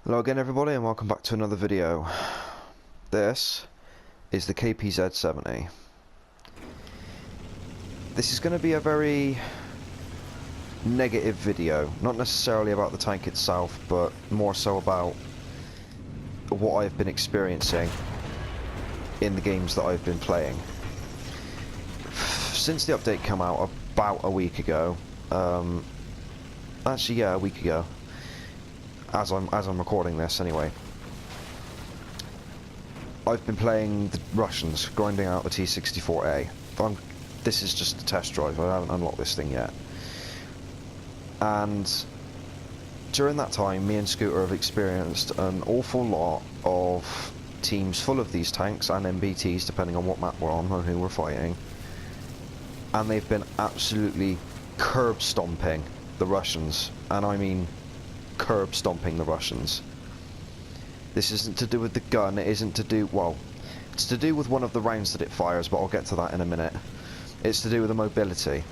Hello again everybody and welcome back to another video. This is the KPz-70. This is going to be a very negative video, not necessarily about the tank itself, but more so about what I've been experiencing in the games that I've been playing. Since the update came out about a week ago, actually yeah, a week ago, as I'm recording this anyway, I've been playing the Russians, grinding out the T-64A. This is just a test drive, I haven't unlocked this thing yet. And during that time, me and Scooter have experienced an awful lot of teams full of these tanks and MBTs, depending on what map we're on and who we're fighting. And they've been absolutely curb stomping the Russians, and I mean curb stomping the Russians. This isn't to do with the gun, it isn't to do, well, it's to do with one of the rounds that it fires, but I'll get to that in a minute. It's to do with the mobility.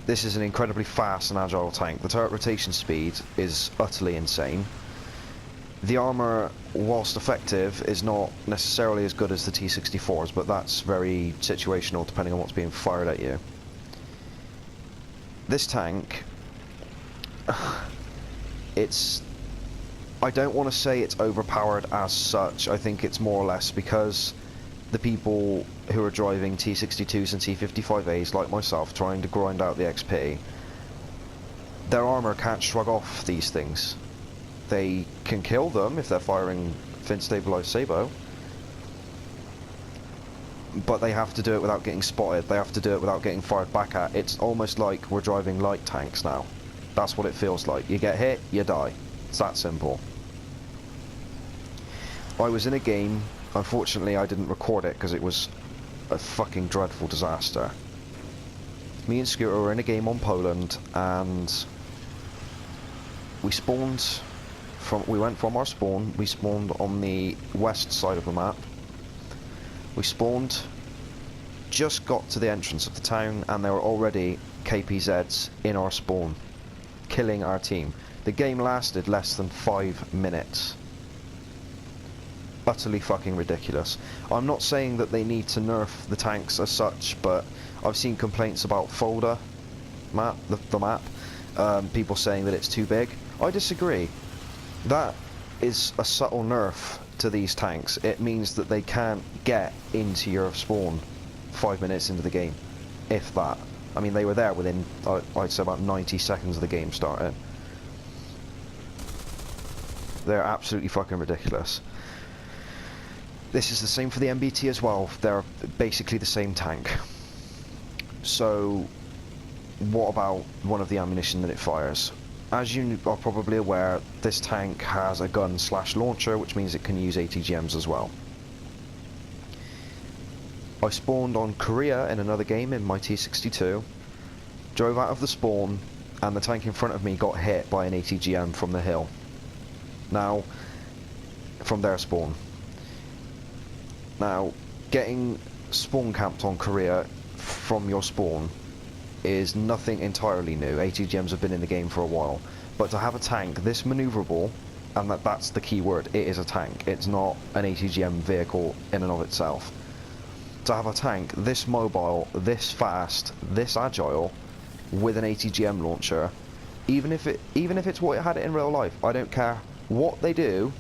This is an incredibly fast and agile tank. The turret rotation speed is utterly insane. The armour, whilst effective, is not necessarily as good as the T-64s, but that's very situational depending on what's being fired at you. This tank, I don't want to say it's overpowered as such. I think it's more or less because the people who are driving T-62s and T-55As, like myself, trying to grind out the XP, their armour can't shrug off these things. They can kill them if they're firing fin-stabilized sabot, but they have to do it without getting spotted. They have to do it without getting fired back at. It's almost like we're driving light tanks now. That's what it feels like. You get hit, you die. It's that simple. I was in a game, unfortunately I didn't record it because it was a fucking dreadful disaster. Me and Scooter were in a game on Poland, and we went from our spawn, we spawned on the west side of the map. We spawned, just got to the entrance of the town, and there were already KPZs in our spawn, killing our team. The game lasted less than 5 minutes. Utterly fucking ridiculous. I'm not saying that they need to nerf the tanks as such, but I've seen complaints about folder map, the map, people saying that it's too big. I disagree. That is a subtle nerf to these tanks. It means that they can't get into your spawn 5 minutes into the game, if that. I mean, they were there within, I'd say, about 90 seconds of the game starting. They're absolutely fucking ridiculous. This is the same for the MBT as well. They're basically the same tank. So, what about one of the ammunition that it fires? As you are probably aware, this tank has a gun/launcher, which means it can use ATGMs as well. I spawned on Korea in another game in my T-62, drove out of the spawn, and the tank in front of me got hit by an ATGM from the hill. Now, from their spawn. Now, getting spawn camped on Korea from your spawn is nothing entirely new. ATGMs have been in the game for a while. But to have a tank this manoeuvrable, and that's the key word, it is a tank. It's not an ATGM vehicle in and of itself. To have a tank this mobile, this fast, this agile, with an ATGM launcher, even if it's what it had it in real life, I don't care what they do,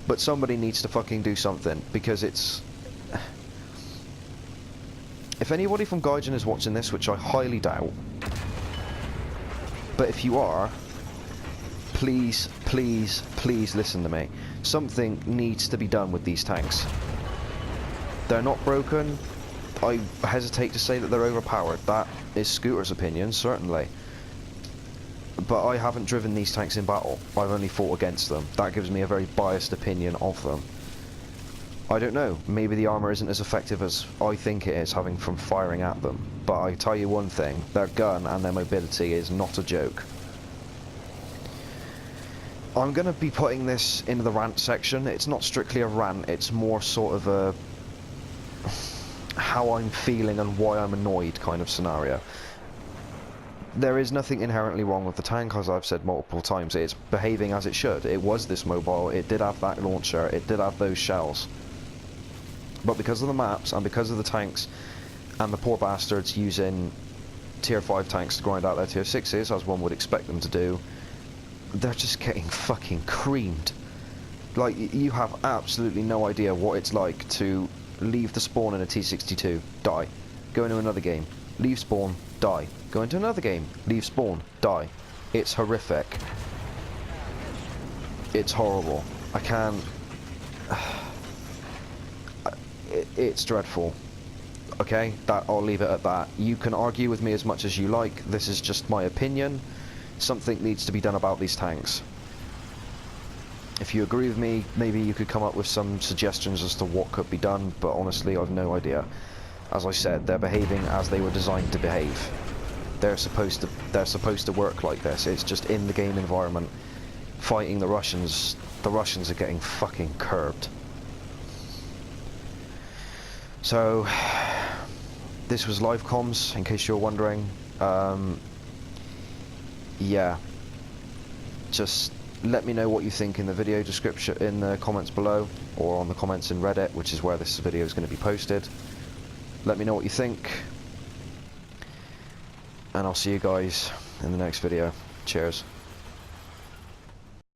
but somebody needs to fucking do something, because it's... If anybody from Gaijin is watching this, which I highly doubt, but if you are, please, please, please listen to me. Something needs to be done with these tanks. They're not broken. I hesitate to say that they're overpowered. That is Scooter's opinion, certainly. But I haven't driven these tanks in battle. I've only fought against them. That gives me a very biased opinion of them. I don't know, maybe the armour isn't as effective as I think it is, having from firing at them. But I tell you one thing, their gun and their mobility is not a joke. I'm going to be putting this into the rant section. It's not strictly a rant, it's more sort of a how I'm feeling and why I'm annoyed kind of scenario. There is nothing inherently wrong with the tank, as I've said multiple times. It's behaving as it should. It was this mobile, it did have that launcher, it did have those shells. But because of the maps, and because of the tanks, and the poor bastards using tier 5 tanks to grind out their tier 6s, as one would expect them to do, they're just getting fucking creamed. Like, you have absolutely no idea what it's like to leave the spawn in a T62, die, go into another game, leave spawn, die, go into another game, leave spawn, die. It's horrific. It's horrible. I can't... it's dreadful. Okay, I'll leave it at that. You can argue with me as much as you like. This is just my opinion. Something needs to be done about these tanks. If you agree with me, maybe you could come up with some suggestions as to what could be done, but honestly, I've no idea. As I said, they're behaving as they were designed to behave. They're supposed to work like this. It's just in the game environment. Fighting the Russians are getting fucking curbed. So, this was live comms, in case you're wondering. Yeah. Just let me know what you think in the video description, in the comments below, or on the comments in Reddit, which is where this video is going to be posted. Let me know what you think, and I'll see you guys in the next video. Cheers.